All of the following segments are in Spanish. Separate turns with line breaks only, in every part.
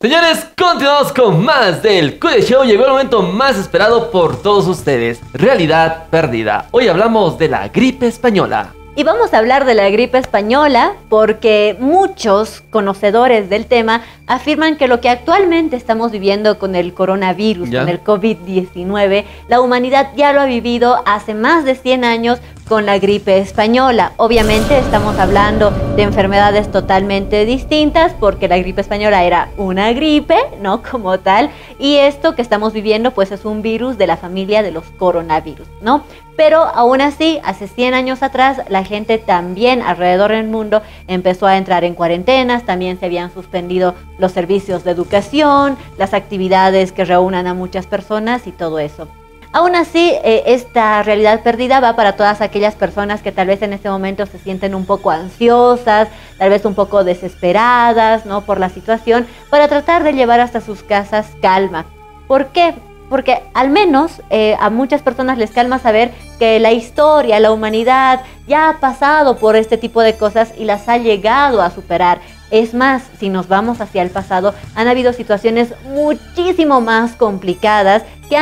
Señores, continuamos con más del Cuide Show. Llegó el momento más esperado por todos ustedes. Realidad perdida. Hoy hablamos de la gripe española.
Y vamos a hablar de la gripe española porque muchos conocedores del tema afirman que lo que actualmente estamos viviendo con el coronavirus, con el COVID-19, la humanidad ya lo ha vivido hace más de 100 años con la gripe española. Obviamente estamos hablando de enfermedades totalmente distintas porque la gripe española era una gripe, ¿no? Como tal, y esto que estamos viviendo pues es un virus de la familia de los coronavirus, ¿no? Pero aún así, hace 100 años atrás, la gente también alrededor del mundo empezó a entrar en cuarentenas, también se habían suspendido los servicios de educación, las actividades que reúnan a muchas personas y todo eso. Aún así, esta realidad perdida va para todas aquellas personas que tal vez en este momento se sienten un poco ansiosas, tal vez un poco desesperadas, ¿no? Por la situación, para tratar de llevar hasta sus casas calma. ¿Por qué? Porque al menos a muchas personas les calma saber que la historia, la humanidad ya ha pasado por este tipo de cosas y las ha llegado a superar. Es más, si nos vamos hacia el pasado, han habido situaciones muchísimo más complicadas que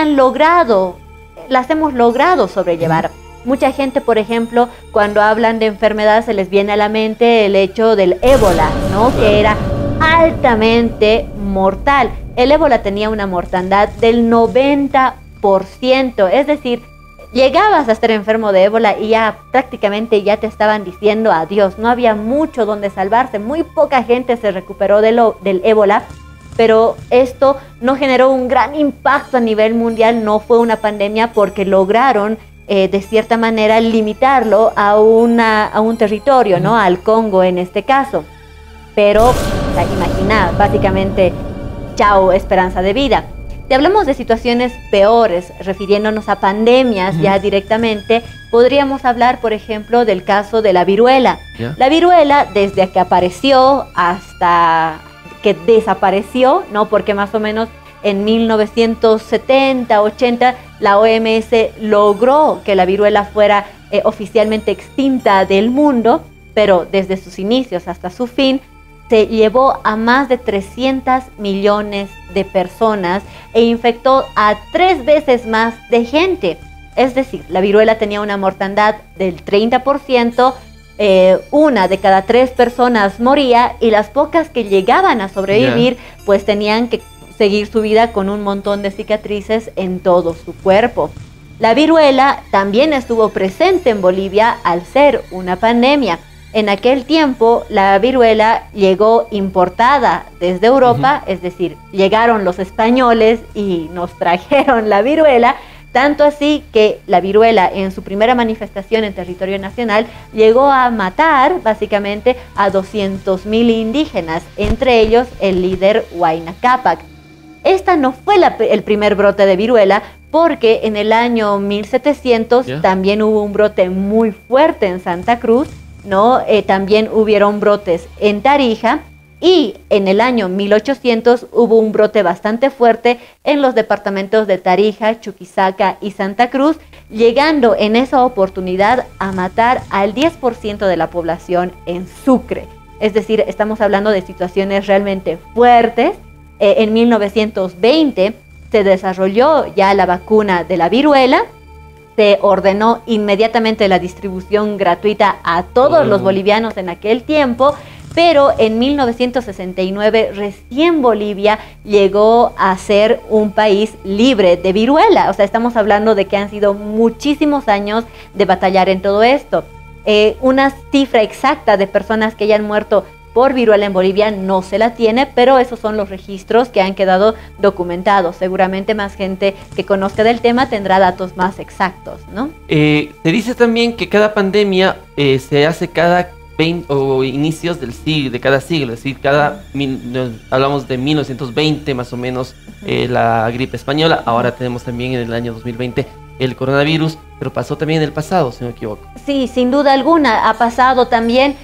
las hemos logrado sobrellevar. Mucha gente, por ejemplo, cuando hablan de enfermedad se les viene a la mente el hecho del ébola, ¿no? Que era altamente mortal. El ébola tenía una mortandad del 90%, es decir, llegabas a estar enfermo de ébola y ya prácticamente ya te estaban diciendo adiós. No había mucho donde salvarse, muy poca gente se recuperó del ébola, pero esto no generó un gran impacto a nivel mundial, no fue una pandemia porque lograron de cierta manera limitarlo a un territorio, ¿no? Al Congo en este caso. Pero, imagina, básicamente, chao, esperanza de vida. Si hablamos de situaciones peores, refiriéndonos a pandemias ya directamente, podríamos hablar, por ejemplo, del caso de la viruela. La viruela, desde que apareció hasta que desapareció, ¿no? Porque más o menos en 1970, 80, la OMS logró que la viruela fuera oficialmente extinta del mundo, pero desde sus inicios hasta su fin, se llevó a más de 300 millones de personas e infectó a 3 veces más de gente. Es decir, la viruela tenía una mortandad del 30%, una de cada 3 personas moría y las pocas que llegaban a sobrevivir pues tenían que seguir su vida con un montón de cicatrices en todo su cuerpo. La viruela también estuvo presente en Bolivia al ser una pandemia. En aquel tiempo la viruela llegó importada desde Europa, es decir, llegaron los españoles y nos trajeron la viruela, tanto así que la viruela en su primera manifestación en territorio nacional llegó a matar básicamente a 200.000 indígenas, entre ellos el líder Huayna Cápac. Esta no fue el primer brote de viruela, porque en el año 1700 también hubo un brote muy fuerte en Santa Cruz, ¿no? También hubieron brotes en Tarija y en el año 1800 hubo un brote bastante fuerte en los departamentos de Tarija, Chuquisaca y Santa Cruz, llegando en esa oportunidad a matar al 10% de la población en Sucre. Es decir, estamos hablando de situaciones realmente fuertes. En 1920 se desarrolló ya la vacuna de la viruela. Se ordenó inmediatamente la distribución gratuita a todos los bolivianos en aquel tiempo, pero en 1969 recién Bolivia llegó a ser un país libre de viruela. O sea, estamos hablando de que han sido muchísimos años de batallar en todo esto. Una cifra exacta de personas que hayan muerto por viruela en Bolivia no se la tiene, pero esos son los registros que han quedado documentados. Seguramente más gente que conozca del tema tendrá datos más exactos, ¿no?
Se dice también que cada pandemia se hace cada 20 o inicios de cada siglo, es decir, hablamos de 1920 más o menos, la gripe española. Ahora tenemos también en el año 2020 el coronavirus, pero pasó también en el pasado, si no me equivoco.
Sí, sin duda alguna, ha pasado también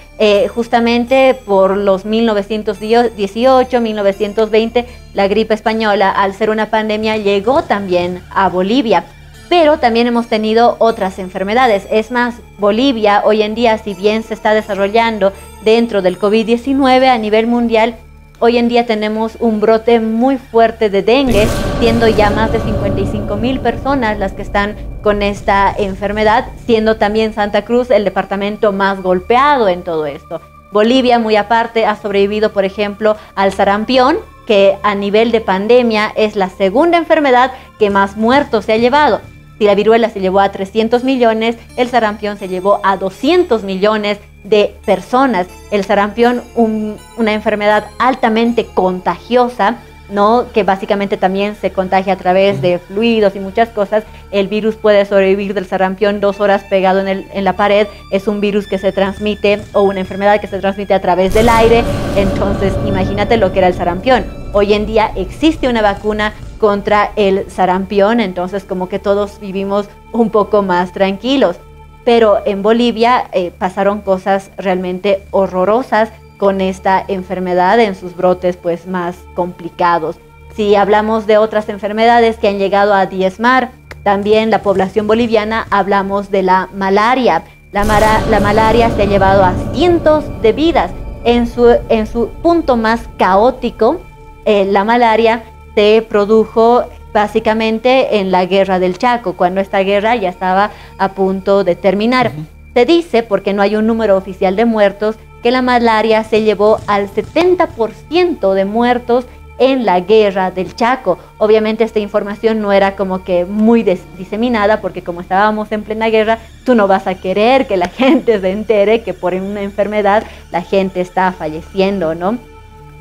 justamente por los 1918, 1920, la gripe española, al ser una pandemia, llegó también a Bolivia. Pero también hemos tenido otras enfermedades. Es más, Bolivia hoy en día, si bien se está desarrollando dentro del COVID-19 a nivel mundial, Hoy en día tenemos un brote muy fuerte de dengue, siendo ya más de 55,000 personas las que están con esta enfermedad, siendo también Santa Cruz el departamento más golpeado en todo esto. Bolivia, muy aparte, ha sobrevivido, por ejemplo, al sarampión, que a nivel de pandemia es la segunda enfermedad que más muertos se ha llevado. Si la viruela se llevó a 300 millones, el sarampión se llevó a 200 millones de personas. El sarampión, una enfermedad altamente contagiosa, ¿no? Que básicamente también se contagia a través de fluidos y muchas cosas. El virus puede sobrevivir del sarampión 2 horas pegado en la pared. Es un virus que se transmite, o una enfermedad que se transmite a través del aire. Entonces, imagínate lo que era el sarampión. Hoy en día existe una vacuna contra el sarampión, entonces como que todos vivimos un poco más tranquilos. Pero en Bolivia pasaron cosas realmente horrorosas con esta enfermedad en sus brotes pues más complicados. Si hablamos de otras enfermedades que han llegado a diezmar también la población boliviana, hablamos de la malaria. La malaria se ha llevado a cientos de vidas. En su punto más caótico, la malaria se produjo básicamente en la Guerra del Chaco, cuando esta guerra ya estaba a punto de terminar. Se dice, porque no hay un número oficial de muertos, que la malaria se llevó al 70% de muertos en la Guerra del Chaco. Obviamente esta información no era como que muy diseminada, porque como estábamos en plena guerra, tú no vas a querer que la gente se entere que por una enfermedad la gente está falleciendo, ¿no?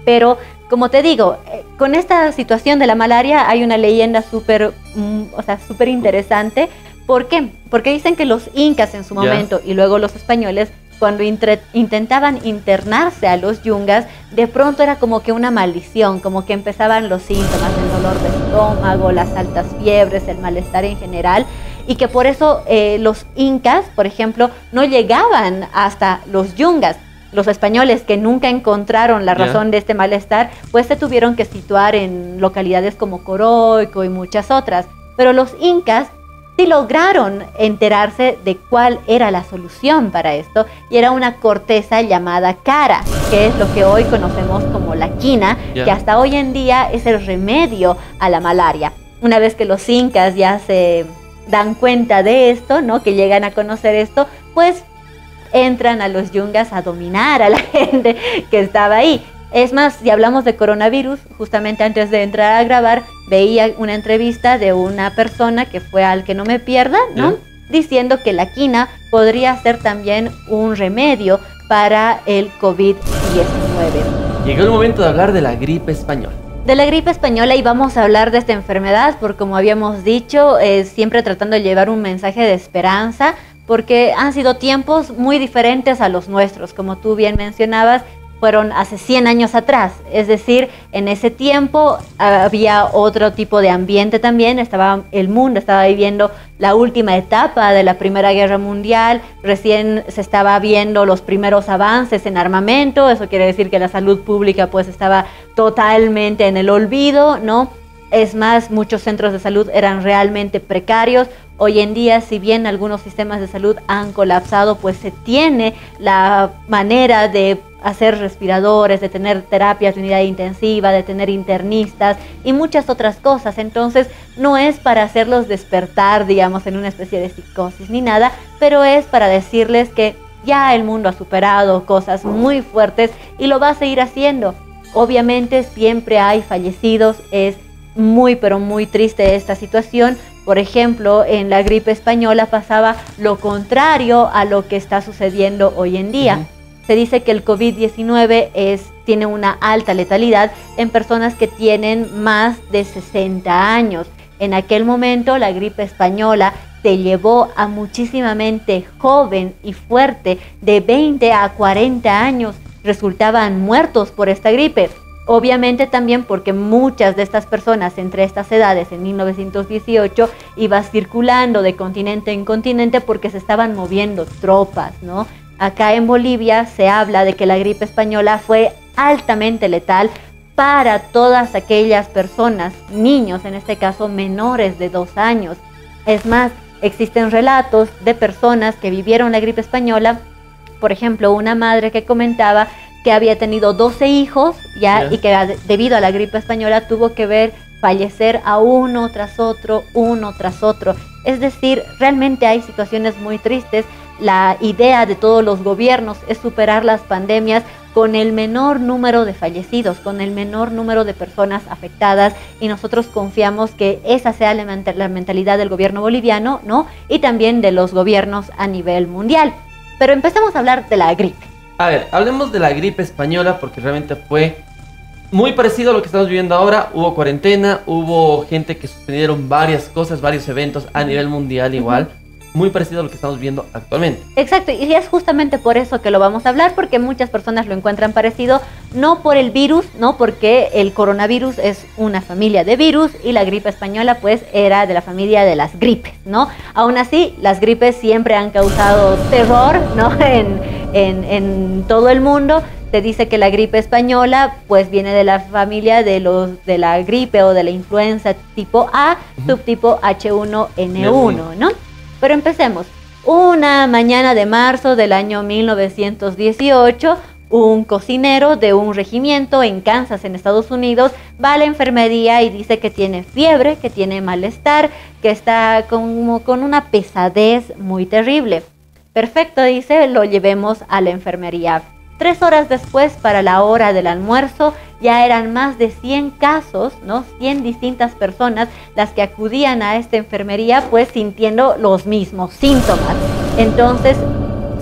Pero como te digo, con esta situación de la malaria hay una leyenda súper interesante. ¿Por qué? Porque dicen que los incas en su momento y luego los españoles, cuando intentaban internarse a los yungas, de pronto era como que una maldición, como que empezaban los síntomas, el dolor de estómago, las altas fiebres, el malestar en general, y que por eso los incas, por ejemplo, no llegaban hasta los yungas. Los españoles, que nunca encontraron la razón de este malestar, pues se tuvieron que situar en localidades como Coroico y muchas otras. Pero los incas sí lograron enterarse de cuál era la solución para esto, y era una corteza llamada cara, que es lo que hoy conocemos como la quina, que hasta hoy en día es el remedio a la malaria. Una vez que los incas ya se dan cuenta de esto, ¿no? Que llegan a conocer esto, pues entran a los yungas a dominar a la gente que estaba ahí. Es más, si hablamos de coronavirus, justamente antes de entrar a grabar, veía una entrevista de una persona que fue al Que No Me Pierda, ¿no? Diciendo que la quina podría ser también un remedio para el COVID-19.
Llegó el momento de hablar de la gripe española.
De la gripe española, y vamos a hablar de esta enfermedad, porque como habíamos dicho, siempre tratando de llevar un mensaje de esperanza, porque han sido tiempos muy diferentes a los nuestros. Como tú bien mencionabas, fueron hace 100 años atrás, es decir, en ese tiempo había otro tipo de ambiente también. El mundo estaba viviendo la última etapa de la Primera Guerra Mundial, recién se estaba viendo los primeros avances en armamento. Eso quiere decir que la salud pública pues estaba totalmente en el olvido, ¿no? Es más, muchos centros de salud eran realmente precarios. Hoy en día, si bien algunos sistemas de salud han colapsado, pues se tiene la manera de hacer respiradores, de tener terapias de unidad intensiva, de tener internistas y muchas otras cosas. Entonces, no es para hacerlos despertar, digamos, en una especie de psicosis ni nada, pero es para decirles que ya el mundo ha superado cosas muy fuertes y lo va a seguir haciendo. Obviamente, siempre hay fallecidos, es muy, pero muy triste esta situación. Por ejemplo, en la gripe española pasaba lo contrario a lo que está sucediendo hoy en día. Se dice que el COVID-19 tiene una alta letalidad en personas que tienen más de 60 años. En aquel momento, la gripe española se llevó a muchísima gente joven y fuerte, de 20 a 40 años, resultaban muertos por esta gripe. Obviamente también porque muchas de estas personas entre estas edades, en 1918, iba circulando de continente en continente porque se estaban moviendo tropas, ¿no? Acá en Bolivia se habla de que la gripe española fue altamente letal para todas aquellas personas, niños, en este caso menores de 2 años. Es más, existen relatos de personas que vivieron la gripe española. Por ejemplo, una madre que comentaba que había tenido 12 hijos ya, y que debido a la gripe española tuvo que ver fallecer a uno tras otro. Es decir, realmente hay situaciones muy tristes. La idea de todos los gobiernos es superar las pandemias con el menor número de fallecidos, con el menor número de personas afectadas, y nosotros confiamos que esa sea la mentalidad del gobierno boliviano, ¿no? Y también de los gobiernos a nivel mundial. Pero empecemos a hablar de la gripe.
A ver, hablemos de la gripe española porque realmente fue muy parecido a lo que estamos viviendo ahora. Hubo cuarentena, hubo gente que suspendieron varias cosas, varios eventos a nivel mundial igual. Muy parecido a lo que estamos viendo actualmente.
Exacto, y es justamente por eso que lo vamos a hablar, porque muchas personas lo encuentran parecido, no por el virus, no porque el coronavirus es una familia de virus y la gripe española pues era de la familia de las gripes, ¿no? Aún así, las gripes siempre han causado terror, ¿no? En todo el mundo. Se dice que la gripe española pues viene de la familia de la gripe o de la influenza tipo A, subtipo H1N1, ¿no? Pero empecemos. Una mañana de marzo del año 1918, un cocinero de un regimiento en Kansas, en Estados Unidos, va a la enfermería y dice que tiene fiebre, que tiene malestar, que está como con una pesadez muy terrible. Perfecto, dice, lo llevemos a la enfermería. 3 horas después, para la hora del almuerzo, ya eran más de 100 casos, ¿no? 100 distintas personas las que acudían a esta enfermería, pues sintiendo los mismos síntomas. Entonces,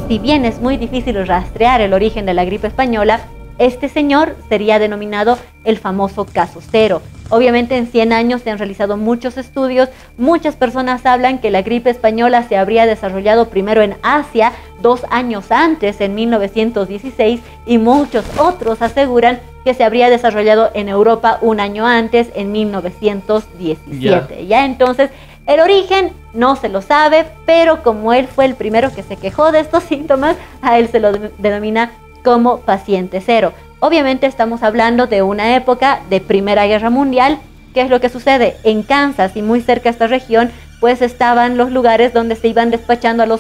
si bien es muy difícil rastrear el origen de la gripe española, este señor sería denominado el famoso caso cero. Obviamente en 100 años se han realizado muchos estudios, muchas personas hablan que la gripe española se habría desarrollado primero en Asia 2 años antes, en 1916, y muchos otros aseguran que se habría desarrollado en Europa 1 año antes, en 1917. Ya entonces, el origen no se lo sabe, pero como él fue el primero que se quejó de estos síntomas, a él se lo denomina como paciente cero. Obviamente estamos hablando de una época de Primera Guerra Mundial. ¿Qué es lo que sucede? En Kansas y muy cerca de esta región, pues estaban los lugares donde se iban despachando a los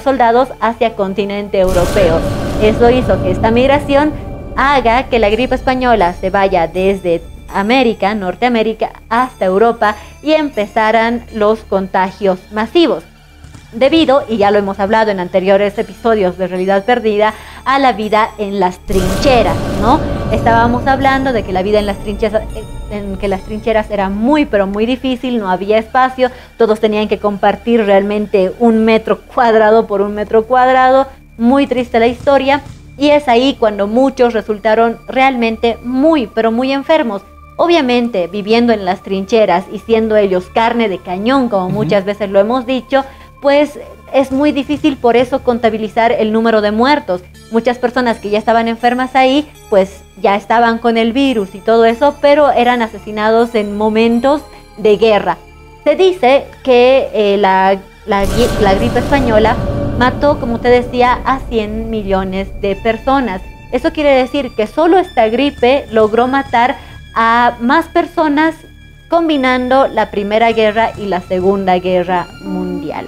soldados hacia continente europeo. Eso hizo que esta migración haga que la gripe española se vaya desde América, Norteamérica, hasta Europa y empezaran los contagios masivos. Debido, y ya lo hemos hablado en anteriores episodios de Realidad Perdida, a la vida en las trincheras, ¿no? Estábamos hablando de que la vida en las trincheras era muy, pero muy difícil, no había espacio, todos tenían que compartir realmente 1 metro cuadrado por 1 metro cuadrado, muy triste la historia, y es ahí cuando muchos resultaron realmente muy, pero muy enfermos. Obviamente, viviendo en las trincheras y siendo ellos carne de cañón, como muchas veces lo hemos dicho, pues es muy difícil por eso contabilizar el número de muertos. Muchas personas que ya estaban enfermas ahí, pues ya estaban con el virus y todo eso, pero eran asesinados en momentos de guerra. Se dice que la gripe española mató, como te decía, a 100 millones de personas. Eso quiere decir que solo esta gripe logró matar a más personas combinando la Primera Guerra y la Segunda Guerra Mundial.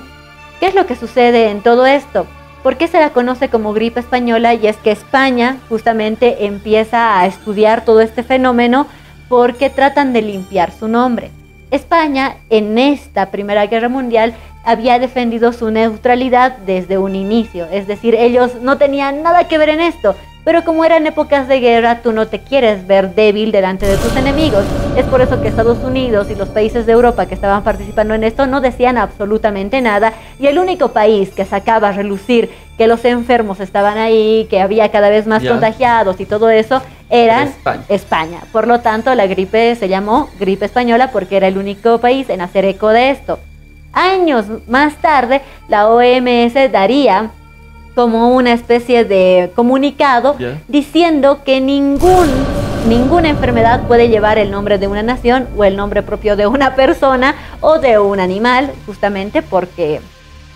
¿Qué es lo que sucede en todo esto? ¿Por qué se la conoce como gripe española? Y es que España justamente empieza a estudiar todo este fenómeno porque tratan de limpiar su nombre. España en esta Primera Guerra Mundial había defendido su neutralidad desde un inicio, es decir, ellos no tenían nada que ver en esto, pero como eran épocas de guerra, tú no te quieres ver débil delante de tus enemigos. Es por eso que Estados Unidos y los países de Europa que estaban participando en esto no decían absolutamente nada, y el único país que sacaba a relucir que los enfermos estaban ahí, que había cada vez más contagiados y todo eso, eran España. Por lo tanto, la gripe se llamó gripe española porque era el único país en hacer eco de esto. Años más tarde, la OMS daría como una especie de comunicado diciendo que ninguna enfermedad puede llevar el nombre de una nación o el nombre propio de una persona o de un animal, justamente porque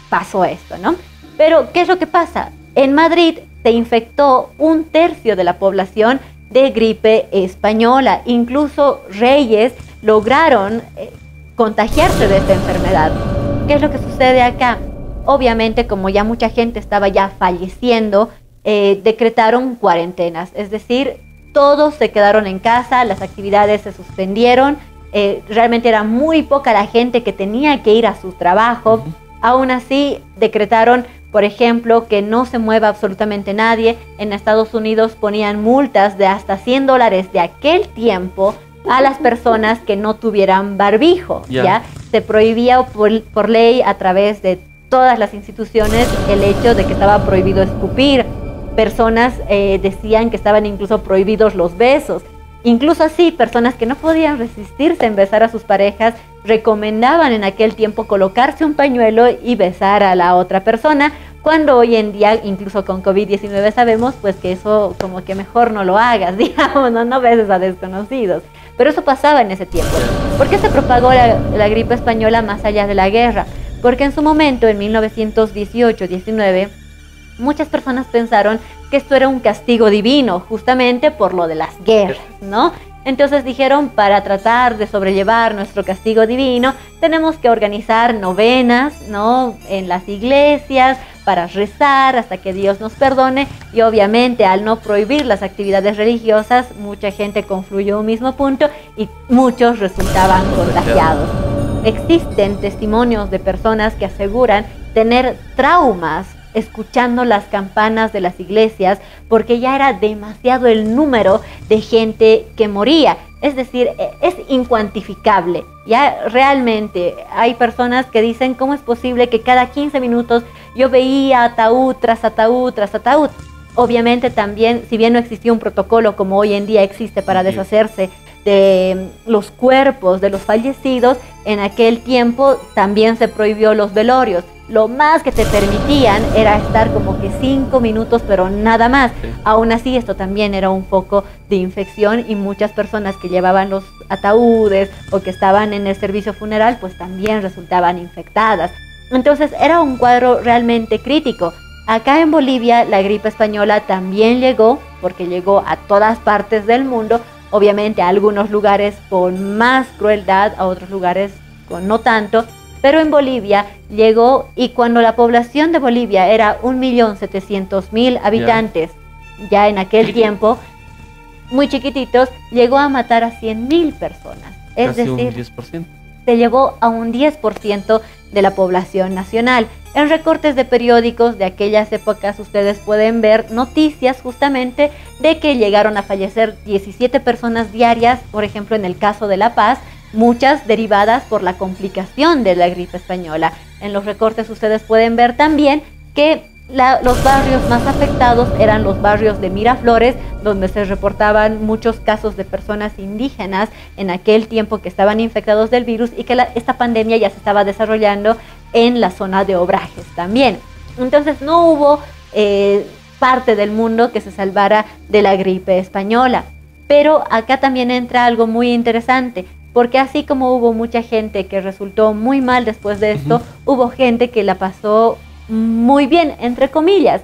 pasó esto, ¿no? Pero, ¿qué es lo que pasa? En Madrid se infectó 1/3 de la población de gripe española. Incluso reyes lograron contagiarse de esta enfermedad. ¿Qué es lo que sucede acá? Obviamente, como ya mucha gente estaba ya falleciendo, decretaron cuarentenas, es decir, todos se quedaron en casa, las actividades se suspendieron, realmente era muy poca la gente que tenía que ir a su trabajo. Aún así, decretaron, por ejemplo, que no se mueva absolutamente nadie. En Estados Unidos ponían multas de hasta $100 de aquel tiempo a las personas que no tuvieran barbijo. ¿Ya? Se prohibía por ley a través de todas las instituciones el hecho de que estaba prohibido escupir. Personas decían que estaban incluso prohibidos los besos. Incluso así, personas que no podían resistirse en besar a sus parejas recomendaban en aquel tiempo colocarse un pañuelo y besar a la otra persona, cuando hoy en día, incluso con COVID-19, sabemos pues que eso como que mejor no lo hagas, digamos, no beses a desconocidos. Pero eso pasaba en ese tiempo. ¿Por qué se propagó la gripe española más allá de la guerra? Porque en su momento, en 1918-19, muchas personas pensaron que esto era un castigo divino, justamente por lo de las guerras, ¿no? Entonces dijeron, para tratar de sobrellevar nuestro castigo divino, tenemos que organizar novenas, ¿no?, en las iglesias, para rezar hasta que Dios nos perdone. Y obviamente, al no prohibir las actividades religiosas, mucha gente confluyó un mismo punto y muchos resultaban contagiados. Existen testimonios de personas que aseguran tener traumas escuchando las campanas de las iglesias, porque ya era demasiado el número de gente que moría. Es decir, es incuantificable. Ya realmente hay personas que dicen, ¿cómo es posible que cada 15 minutos yo veía ataúd tras ataúd tras ataúd? Obviamente también, si bien no existía un protocolo como hoy en día existe para deshacerse de los cuerpos de los fallecidos, en aquel tiempo también se prohibió los velorios. Lo más que te permitían era estar como que 5 minutos, pero nada más. Aún así, esto también era un foco de infección y muchas personas que llevaban los ataúdes o que estaban en el servicio funeral, pues también resultaban infectadas. Entonces era un cuadro realmente crítico. Acá en Bolivia la gripe española también llegó, porque llegó a todas partes del mundo, obviamente a algunos lugares con más crueldad, a otros lugares con no tanto, pero en Bolivia llegó, y cuando la población de Bolivia era 1.700.000 habitantes, ya en aquel tiempo, muy chiquititos, llegó a matar a 100.000 personas. Es decir, un 10%. Se llevó a un 10% de la población nacional. En recortes de periódicos de aquellas épocas ustedes pueden ver noticias justamente de que llegaron a fallecer 17 personas diarias, por ejemplo en el caso de La Paz, muchas derivadas por la complicación de la gripe española. En los recortes ustedes pueden ver también que los barrios más afectados eran los barrios de Miraflores, donde se reportaban muchos casos de personas indígenas en aquel tiempo que estaban infectados del virus, y que esta pandemia ya se estaba desarrollando en la zona de Obrajes también. Entonces no hubo parte del mundo que se salvara de la gripe española. Pero acá también entra algo muy interesante, porque así como hubo mucha gente que resultó muy mal después de esto, hubo gente que la pasó muy bien, entre comillas.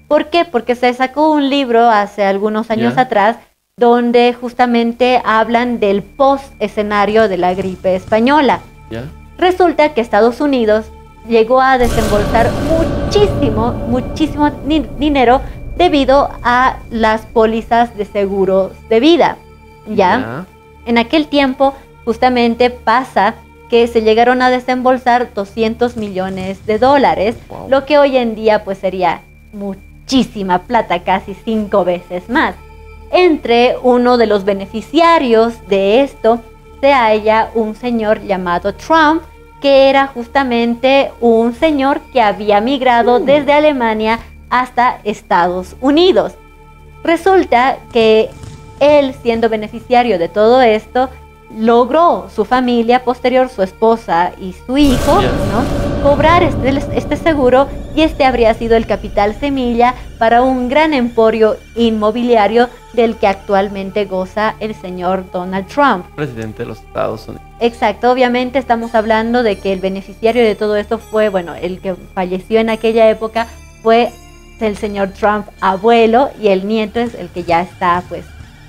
¿Por qué? Porque se sacó un libro hace algunos años atrás, donde justamente hablan del post-escenario de la gripe española. Resulta que Estados Unidos llegó a desembolsar muchísimo dinero debido a las pólizas de seguros de vida. En aquel tiempo justamente pasa que se llegaron a desembolsar $200 millones, lo que hoy en día pues sería muchísima plata, casi 5 veces más. Entre uno de los beneficiarios de esto se halla un señor llamado Trump, que era justamente un señor que había migrado desde Alemania hasta Estados Unidos. Resulta que él, siendo beneficiario de todo esto, logró su familia posterior, su esposa y su hijo, ¿no?, cobrar este seguro, y este habría sido el capital semilla para un gran emporio inmobiliario del que actualmente goza el señor Donald Trump,
presidente de los Estados Unidos.
Exacto, obviamente estamos hablando de que el beneficiario de todo esto fue, bueno, el que falleció en aquella época fue el señor Trump abuelo, y el nieto es el que ya está, pues,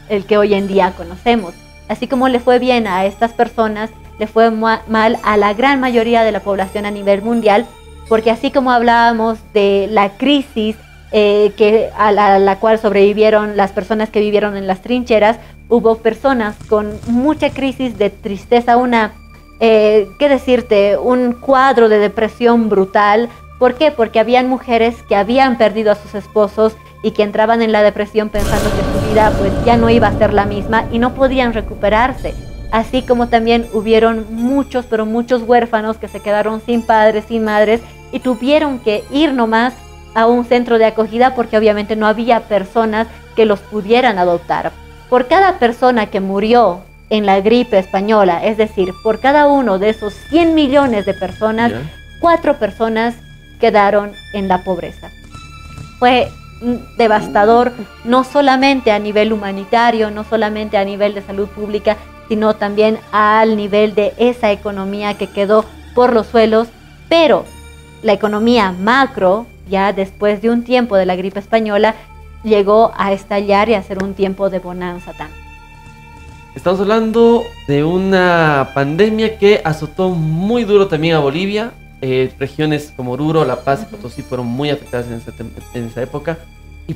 el que hoy en día conocemos. Así como le fue bien a estas personas, le fue mal a la gran mayoría de la población a nivel mundial, porque así como hablábamos de la crisis a la cual sobrevivieron las personas que vivieron en las trincheras. Hubo personas con mucha crisis de tristeza, ¿qué decirte? Un cuadro de depresión brutal. ¿Por qué? Porque habían mujeres que habían perdido a sus esposos y que entraban en la depresión pensando que su vida pues ya no iba a ser la misma y no podían recuperarse. Así como también hubieron muchos, pero muchos huérfanos que se quedaron sin padres, sin madres y tuvieron que ir nomás a un centro de acogida porque obviamente no había personas que los pudieran adoptar. Por cada persona que murió en la gripe española, es decir, por cada uno de esos 100 millones de personas, 4 personas quedaron en la pobreza. Fue devastador, no solamente a nivel humanitario, no solamente a nivel de salud pública, sino también al nivel de esa economía que quedó por los suelos, pero la economía macro, ya después de un tiempo de la gripe española, llegó a estallar y a ser un tiempo de bonanza también.
Estamos hablando de una pandemia que azotó muy duro también a Bolivia. Regiones como Oruro, La Paz y Potosí fueron muy afectadas en esa época.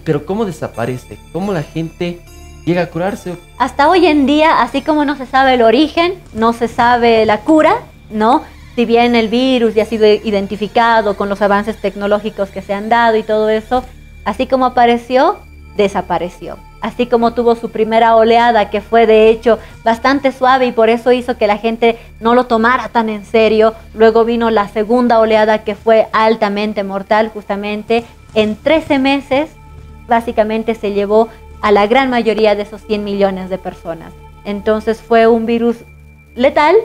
Pero ¿cómo desaparece? ¿Cómo la gente llega a curarse?
Hasta hoy en día, así como no se sabe el origen, no se sabe la cura, ¿no? Si bien el virus ya ha sido identificado con los avances tecnológicos que se han dado y todo eso, así como apareció, desapareció. Así como tuvo su primera oleada, que fue de hecho bastante suave y por eso hizo que la gente no lo tomara tan en serio. Luego vino la segunda oleada que fue altamente mortal, justamente en 13 meses, básicamente se llevó a la gran mayoría de esos 100 millones de personas. Entonces fue un virus letal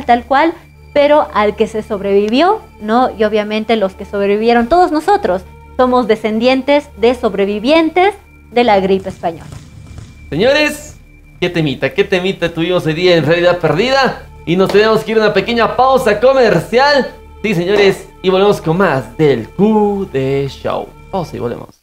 tal cual, pero al que se sobrevivió, ¿no? Y obviamente los que sobrevivieron, todos nosotros, somos descendientes de sobrevivientes de la gripe española.
Señores, qué temita tuvimos hoy día en Realidad Perdida. Y nos tenemos que ir a una pequeña pausa comercial. Sí, señores, y volvemos con más del QD Show. Pausa y volvemos.